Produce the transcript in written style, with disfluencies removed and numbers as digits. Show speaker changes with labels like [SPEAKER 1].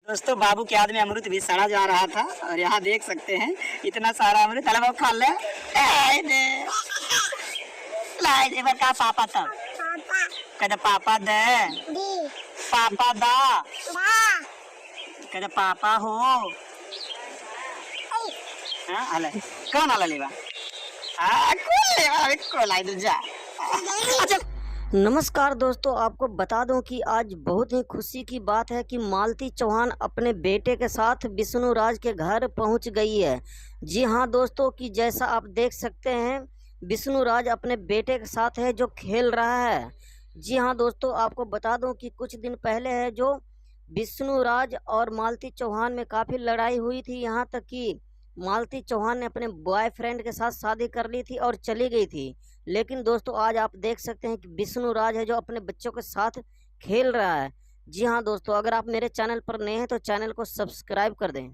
[SPEAKER 1] दोस्तों बाबू के हाथ में अमरूद भी सड़ा जा रहा था और यहाँ देख सकते हैं इतना सारा अमरूद। चलो बाबू खा ले। लाई दे बता पापा तब कहते पापा दे पापा दा कहते पापा हो। हाँ हले कौन हला लेवा कौन लेवा को लाई दे जा।
[SPEAKER 2] नमस्कार दोस्तों, आपको बता दूं कि आज बहुत ही खुशी की बात है कि मालती चौहान अपने बेटे के साथ विष्णु राज के घर पहुंच गई है। जी हां दोस्तों, कि जैसा आप देख सकते हैं विष्णु राज अपने बेटे के साथ है जो खेल रहा है। जी हां दोस्तों, आपको बता दूं कि कुछ दिन पहले है जो विष्णु राज और मालती चौहान में काफ़ी लड़ाई हुई थी। यहाँ तक कि मालती चौहान ने अपने बॉयफ्रेंड के साथ शादी कर ली थी और चली गई थी। लेकिन दोस्तों आज आप देख सकते हैं कि विष्णु राज है जो अपने बच्चों के साथ खेल रहा है। जी हाँ दोस्तों, अगर आप मेरे चैनल पर नए हैं तो चैनल को सब्सक्राइब कर दें।